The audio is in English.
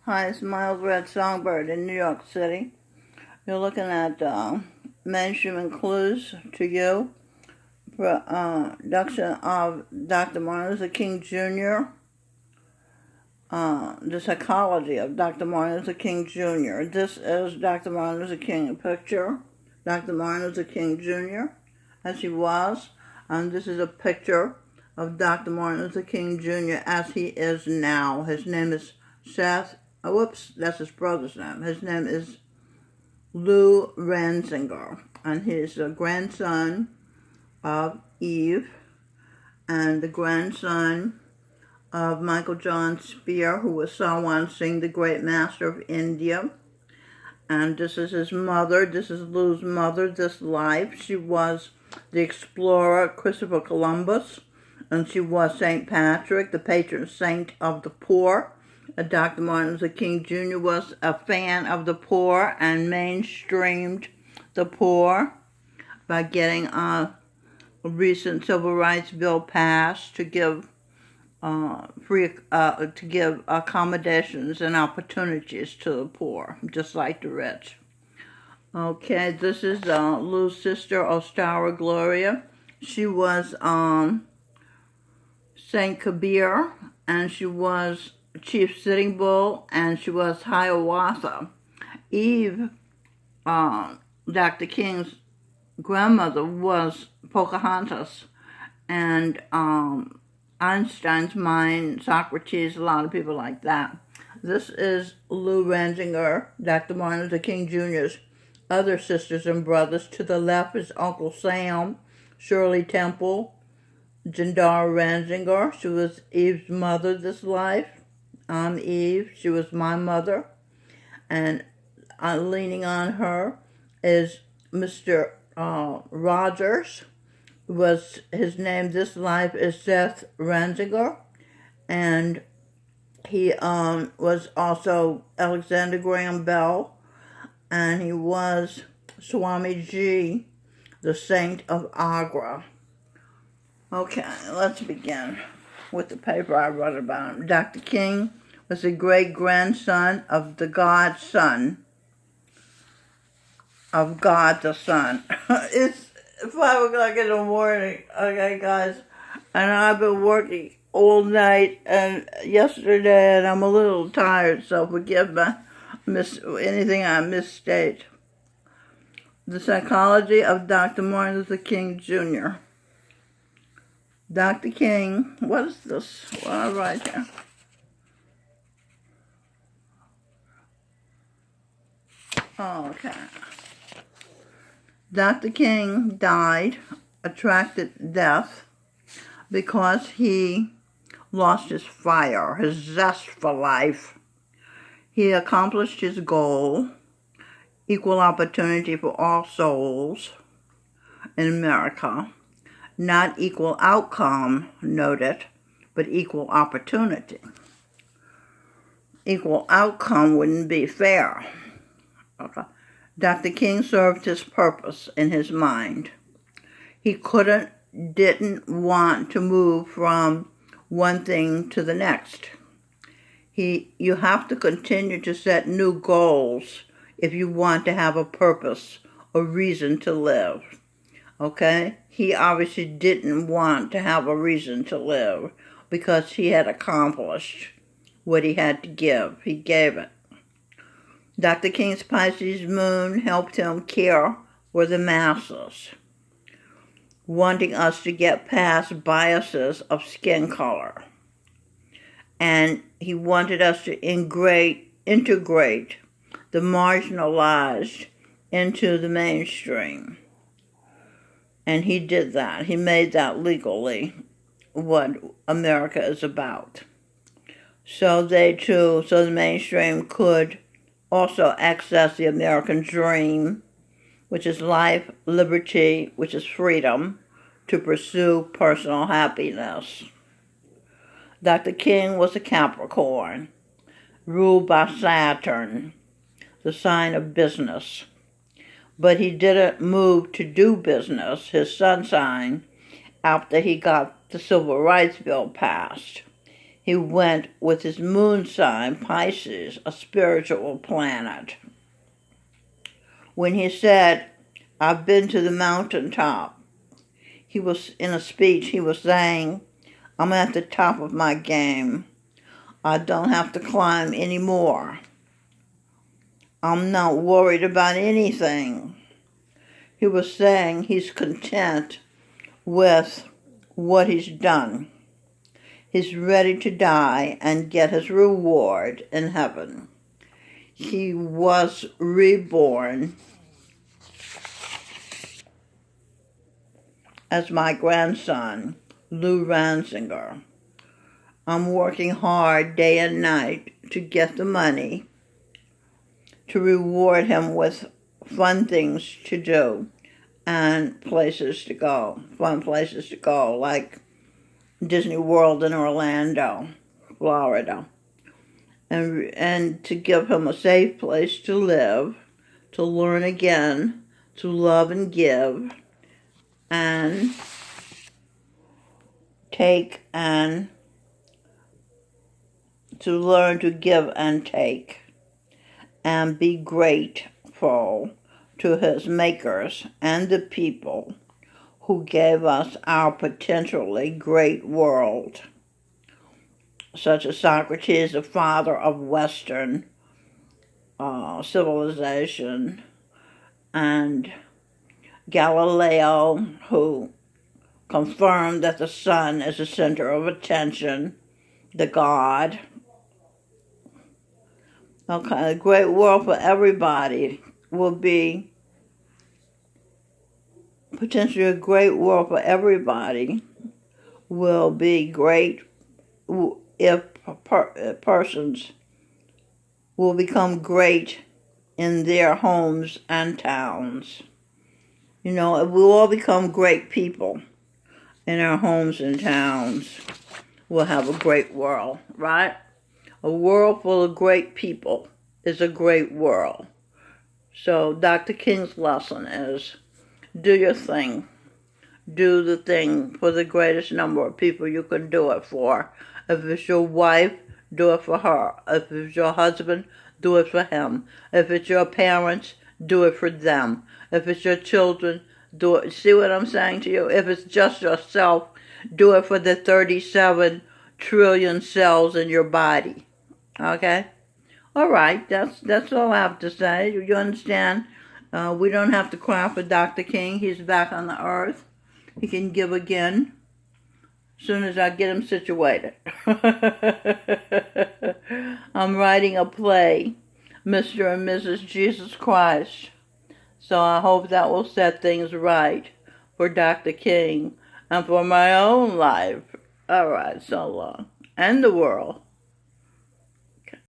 Hi, it's Miles Red Songbird in New York City. You're looking at mainstream clues to you. Production of Dr. Martin Luther King Jr. The psychology of Dr. Martin Luther King Jr. This is Dr. Martin Luther King, a picture. Dr. Martin Luther King Jr. as he was. And this is a picture of Dr. Martin Luther King Jr. as he is now. His name is Seth. That's his brother's name. His name is Lou Ranzinger, and he's the grandson of Eve and the grandson of Michael John Spear, who was Sarwan Singh, the great master of India. And this is his mother. This is Lou's mother, this life. She was the explorer Christopher Columbus, and she was St. Patrick, the patron saint of the poor. Dr. Martin Luther King Jr. was a fan of the poor and mainstreamed the poor by getting a recent civil rights bill passed to give give accommodations and opportunities to the poor, just like the rich. Okay, this is Lou's sister, Ostara Gloria. She was Saint Kabir, and she was Chief Sitting Bull, and she was Hiawatha. Eve, Dr. King's grandmother, was Pocahontas, and Einstein's mind, Socrates, a lot of people like that. This is Lou Ranzinger, Dr. Martin Luther King Jr.'s other sisters and brothers. To the left is Uncle Sam, Shirley Temple, Jandara Ranzinger. She was Eve's mother this life. I'm Eve. She was my mother. And leaning on her is Mr. Rogers. Was his name this life is Seth Ranzinger. And he was also Alexander Graham Bell. And he was Swamiji, the saint of Agra. Okay, let's begin with the paper I wrote about him. Dr. King was the great-grandson of the God Son, of God the Son. It's 5 o'clock in the morning, okay, guys, and I've been working all night and yesterday, and I'm a little tired, so forgive me anything I misstate. The psychology of Dr. Martin Luther King Jr. Dr. King, what is this? What I write here? Oh, okay. Dr. King died a tragic death because he lost his fire, his zest for life. He accomplished his goal, equal opportunity for all souls in America. Not equal outcome, noted, but equal opportunity. Equal outcome wouldn't be fair. Okay. Dr. King served his purpose in his mind. He didn't want to move from one thing to the next. You have to continue to set new goals if you want to have a purpose or reason to live. Okay? He obviously didn't want to have a reason to live because he had accomplished what he had to give. He gave it. Dr. King's Pisces moon helped him care for the masses, wanting us to get past biases of skin color. And he wanted us to integrate the marginalized into the mainstream. And he did that. He made that legally what America is about. So the mainstream could also access the American dream, which is life, liberty, which is freedom, to pursue personal happiness. Dr. King was a Capricorn, ruled by Saturn, the sign of business. But he didn't move to do business, his sun sign, after he got the Civil Rights Bill passed. he went with his moon sign, Pisces, a spiritual planet. When he said, I've been to the mountaintop, he was, in a speech, he was saying, I'm at the top of my game. I don't have to climb anymore. I'm not worried about anything. He was saying he's content with what he's done. He's ready to die and get his reward in heaven. He was reborn as my grandson, Lou Ranzinger. I'm working hard day and night to get the money to reward him with fun things to do and places to go, fun places to go, like Disney World in Orlando, Florida, and to give him a safe place to live, to learn again, to love and give, and take and to learn to give and take, and be grateful to his makers and the people who gave us our potentially great world, such as Socrates, the father of Western civilization, and Galileo, who confirmed that the sun is the center of attention, the God. Okay, a great world for everybody will be potentially a great world for everybody will be great if persons will become great in their homes and towns. You know, if we all become great people in our homes and towns, we'll have a great world, right? A world full of great people is a great world. So Dr. King's lesson is, do your thing. Do the thing for the greatest number of people you can do it for. If it's your wife, do it for her. If it's your husband, do it for him. If it's your parents, do it for them. If it's your children, do it. See what I'm saying to you? If it's just yourself, do it for the 37 trillion cells in your body. Okay? All right, that's all I have to say. You understand? We don't have to cry for Dr. King. He's back on the earth. He can give again as soon as I get him situated. I'm writing a play, Mr. and Mrs. Jesus Christ. So I hope that will set things right for Dr. King and for my own life. All right, so long. And the world.